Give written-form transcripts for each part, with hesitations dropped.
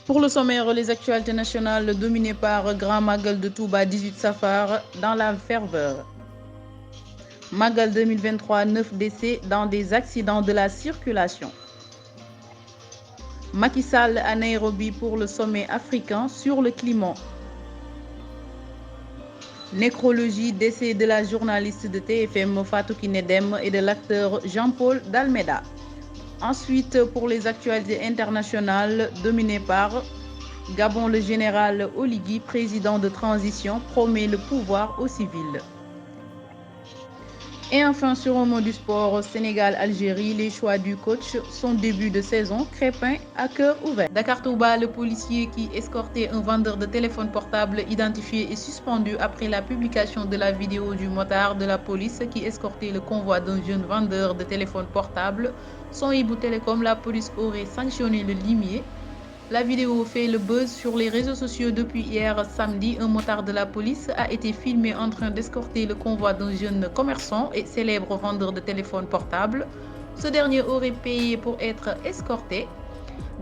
Pour le sommaire, les actualités nationales dominées par Grand Magal de Touba 18 Safar dans la ferveur. Magal 2023, 9 décès dans des accidents de la circulation. Macky Sall à Nairobi pour le sommet africain sur le climat. Nécrologie, décès de la journaliste de TFM Fatou Kiné Dème et de l'acteur Jean-Paul Dalméda. Ensuite, pour les actualités internationales dominées par Gabon, le général Oligui, président de transition, promet le pouvoir aux civils. Et enfin, sur un mot du sport, Sénégal-Algérie, les choix du coach, son début de saison, Crépin à cœur ouvert. Dakar Touba, le policier qui escortait un vendeur de téléphone portable identifié et suspendu après la publication de la vidéo du motard de la police qui escortait le convoi d'un jeune vendeur de téléphone portable. Son Hibou Télécom, la police aurait sanctionné le limier. La vidéo fait le buzz sur les réseaux sociaux depuis hier samedi. Un motard de la police a été filmé en train d'escorter le convoi d'un jeune commerçant et célèbre vendeur de téléphone portable. Ce dernier aurait payé pour être escorté.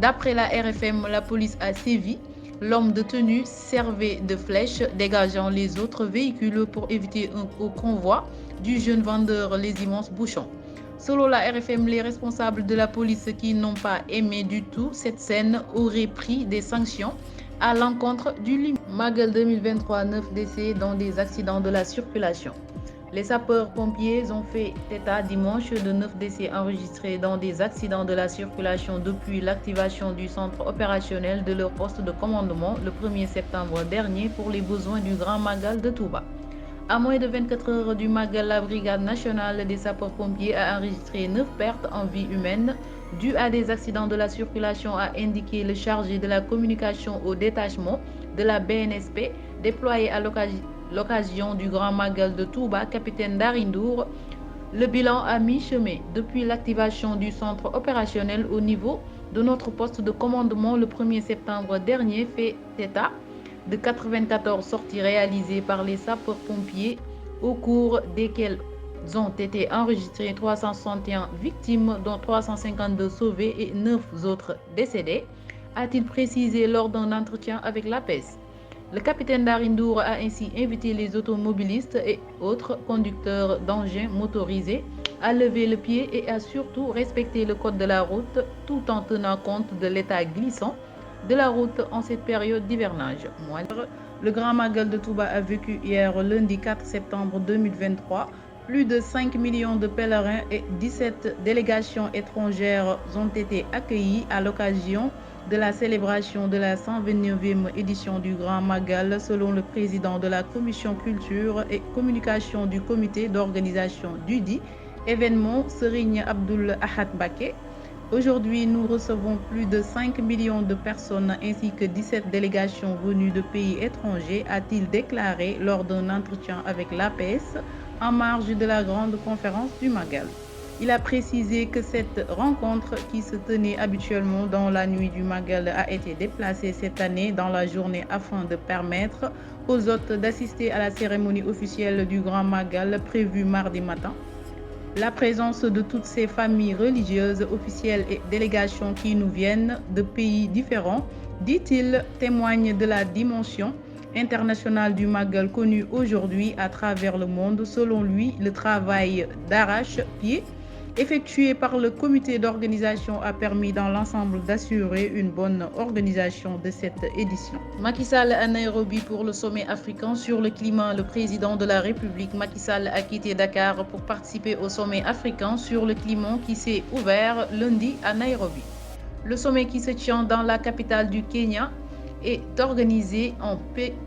D'après la RFM, la police a sévi. L'homme de tenue servait de flèche, dégageant les autres véhicules pour éviter au convoi du jeune vendeur les immenses bouchons. Selon la RFM, les responsables de la police qui n'ont pas aimé du tout cette scène auraient pris des sanctions à l'encontre du limite. Magal 2023, 9 décès dans des accidents de la circulation. Les sapeurs-pompiers ont fait état dimanche de 9 décès enregistrés dans des accidents de la circulation depuis l'activation du centre opérationnel de leur poste de commandement le 1er septembre dernier pour les besoins du Grand Magal de Touba. À moins de 24 heures du Magal, la Brigade nationale des sapeurs-pompiers a enregistré 9 pertes en vie humaine dues à des accidents de la circulation, a indiqué le chargé de la communication au détachement de la BNSP déployé à l'occasion du Grand Magal de Touba, capitaine Darindour. Le bilan à mi-chemin depuis l'activation du centre opérationnel au niveau de notre poste de commandement le 1er septembre dernier fait état de 94 sorties réalisées par les sapeurs-pompiers au cours desquelles ont été enregistrées 361 victimes, dont 352 sauvées et 9 autres décédés, a-t-il précisé lors d'un entretien avec la presse. Le capitaine Darindour a ainsi invité les automobilistes et autres conducteurs d'engins motorisés à lever le pied et à surtout respecter le code de la route tout en tenant compte de l'état glissant de la route en cette période d'hivernage. Le Grand Magal de Touba a vécu hier lundi 4 septembre 2023. Plus de 5 millions de pèlerins et 17 délégations étrangères ont été accueillis à l'occasion de la célébration de la 129e édition du Grand Magal, selon le président de la commission culture et communication du comité d'organisation du dit événement, Serigne Abdoul Ahad Baké. Aujourd'hui, nous recevons plus de 5 millions de personnes ainsi que 17 délégations venues de pays étrangers, a-t-il déclaré lors d'un entretien avec l'APS en marge de la grande conférence du Magal. Il a précisé que cette rencontre qui se tenait habituellement dans la nuit du Magal a été déplacée cette année dans la journée afin de permettre aux hôtes d'assister à la cérémonie officielle du Grand Magal prévue mardi matin. La présence de toutes ces familles religieuses, officielles et délégations qui nous viennent de pays différents, dit-il, témoigne de la dimension internationale du Magal connu aujourd'hui à travers le monde. Selon lui, le travail d'arrache-pied effectué par le comité d'organisation a permis dans l'ensemble d'assurer une bonne organisation de cette édition. Macky Sall à Nairobi pour le sommet africain sur le climat. Le président de la République, Macky Sall, a quitté Dakar pour participer au sommet africain sur le climat qui s'est ouvert lundi à Nairobi. Le sommet qui se tient dans la capitale du Kenya est organisé en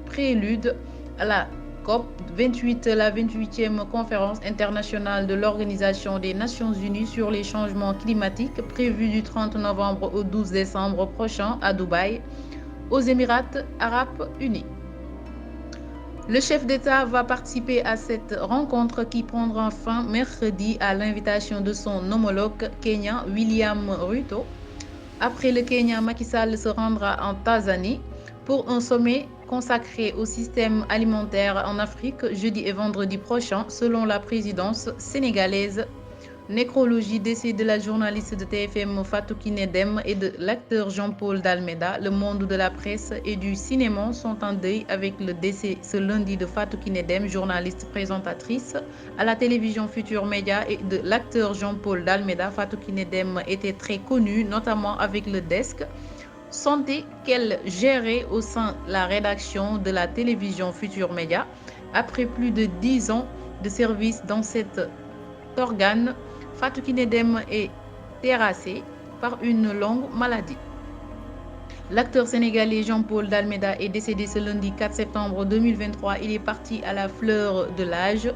prélude à la COP28, la 28e conférence internationale de l'Organisation des Nations Unies sur les changements climatiques, prévue du 30 novembre au 12 décembre prochain à Dubaï, aux Émirats arabes unis. Le chef d'État va participer à cette rencontre qui prendra fin mercredi à l'invitation de son homologue kenyan William Ruto. Après le Kenya, Macky Sall se rendra en Tanzanie pour un sommet consacré au système alimentaire en Afrique jeudi et vendredi prochain, selon la présidence sénégalaise. Nécrologie, décès de la journaliste de TFM Fatou Kiné Dème et de l'acteur Jean-Paul D'Almeida. Le monde de la presse et du cinéma sont en deuil avec le décès ce lundi de Fatou Kiné Dème, journaliste présentatrice à la télévision Futurs Médias, et de l'acteur Jean-Paul D'Almeida. Fatou Kiné Dème était très connue, notamment avec le desk santé qu'elle gérait au sein de la rédaction de la télévision Futurs Médias. Après plus de 10 ans de service dans cet organe, Fatou Kiné Dème est terrassé par une longue maladie. L'acteur sénégalais Jean-Paul D'Almeida est décédé ce lundi 4 septembre 2023. Il est parti à la fleur de l'âge.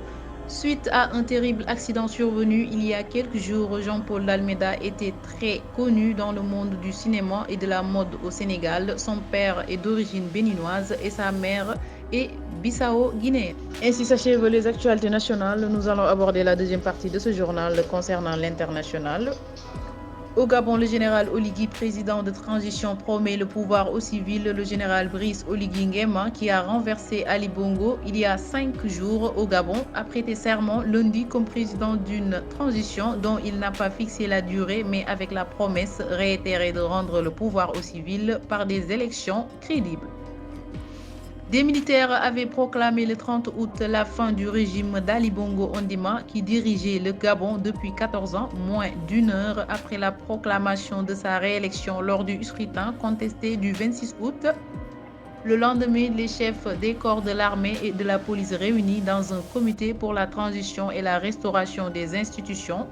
Suite à un terrible accident survenu il y a quelques jours, Jean-Paul D'Almeida était très connu dans le monde du cinéma et de la mode au Sénégal. Son père est d'origine béninoise et sa mère est bissau-guinéenne. Ainsi s'achèvent les actualités nationales. Nous allons aborder la deuxième partie de ce journal concernant l'international. Au Gabon, le général Oligui, président de transition, promet le pouvoir aux civils. Le général Brice Oligui Nguema, qui a renversé Ali Bongo il y a 5 jours au Gabon, a prêté serment lundi comme président d'une transition dont il n'a pas fixé la durée, mais avec la promesse réitérée de rendre le pouvoir aux civils par des élections crédibles. Des militaires avaient proclamé le 30 août la fin du régime d'Ali Bongo Ondimba, qui dirigeait le Gabon depuis 14 ans, moins d'une heure après la proclamation de sa réélection lors du scrutin contesté du 26 août. Le lendemain, les chefs des corps de l'armée et de la police réunis dans un comité pour la transition et la restauration des institutions,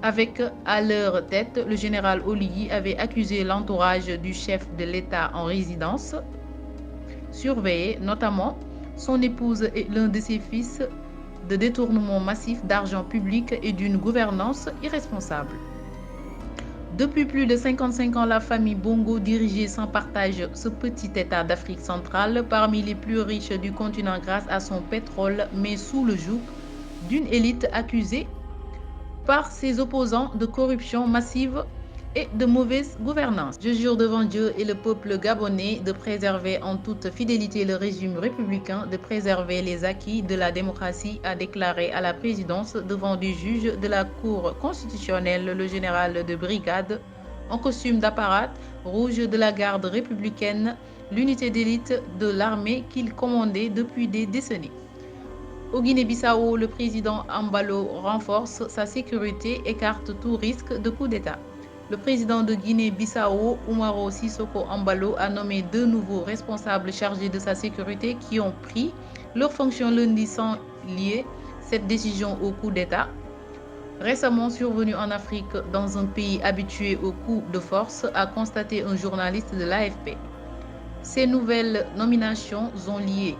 avec à leur tête le général Oligui, avait accusé l'entourage du chef de l'État en résidence surveillé, notamment son épouse et l'un de ses fils, de détournement massif d'argent public et d'une gouvernance irresponsable. Depuis plus de 55 ans, la famille Bongo dirigeait sans partage ce petit État d'Afrique centrale, parmi les plus riches du continent grâce à son pétrole, mais sous le joug d'une élite accusée par ses opposants de corruption massive et de mauvaise gouvernance. Je jure devant Dieu et le peuple gabonais de préserver en toute fidélité le régime républicain, de préserver les acquis de la démocratie, a déclaré à la présidence devant des juges de la Cour constitutionnelle le général de brigade en costume d'apparat rouge de la garde républicaine, l'unité d'élite de l'armée qu'il commandait depuis des décennies. Au Guinée-Bissau, le président Embalo renforce sa sécurité, écarte tout risque de coup d'État. Le président de Guinée-Bissau, Umaro Sissoko Embalo, a nommé 2 nouveaux responsables chargés de sa sécurité qui ont pris leurs fonctions lundi sans lier cette décision au coup d'État. Récemment survenu en Afrique, dans un pays habitué aux coups de force, a constaté un journaliste de l'AFP. Ces nouvelles nominations ont lié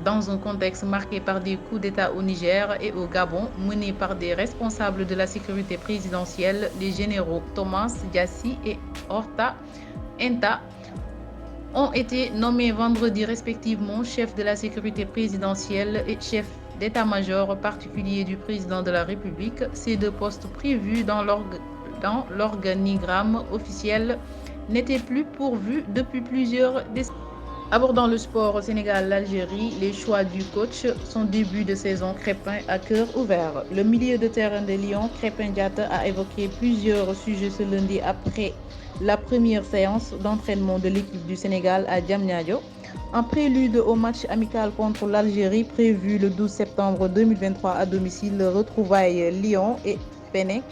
dans un contexte marqué par des coups d'État au Niger et au Gabon, menés par des responsables de la sécurité présidentielle, les généraux Thomas Diassi et Horta Enta, ont été nommés vendredi respectivement chef de la sécurité présidentielle et chef d'état-major particulier du président de la République. Ces 2 postes prévus dans l'organigramme officiel n'étaient plus pourvus depuis plusieurs décennies. Abordant le sport au Sénégal, l'Algérie, les choix du coach, son début de saison, Crépin à cœur ouvert. Le milieu de terrain de Lyon, Crépin Diatta, a évoqué plusieurs sujets ce lundi après la première séance d'entraînement de l'équipe du Sénégal à Diamniadio. En prélude au match amical contre l'Algérie prévu le 12 septembre 2023 à domicile, retrouvailles Lyon et Fennec.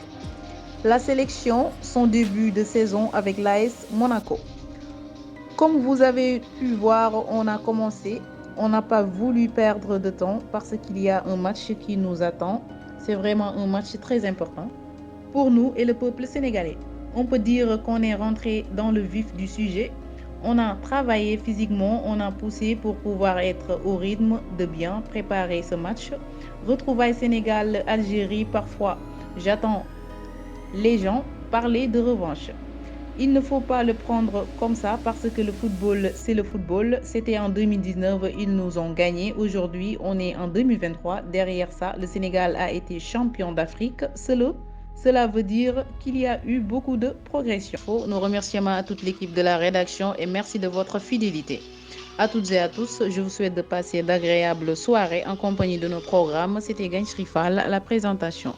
La sélection, son début de saison avec l'AS Monaco. Comme vous avez pu voir, on a commencé. On n'a pas voulu perdre de temps parce qu'il y a un match qui nous attend. C'est vraiment un match très important pour nous et le peuple sénégalais. On peut dire qu'on est rentré dans le vif du sujet. On a travaillé physiquement, on a poussé pour pouvoir être au rythme de bien préparer ce match. Retrouvailles Sénégal-Algérie, parfois j'attends les gens parler de revanche. Il ne faut pas le prendre comme ça parce que le football, c'est le football. C'était en 2019, ils nous ont gagné. Aujourd'hui, on est en 2023. Derrière ça, le Sénégal a été champion d'Afrique. Cela veut dire qu'il y a eu beaucoup de progression. Nos remerciements à toute l'équipe de la rédaction et merci de votre fidélité. À toutes et à tous, je vous souhaite de passer d'agréables soirées en compagnie de nos programmes. C'était Gagne Shrifal, la présentation.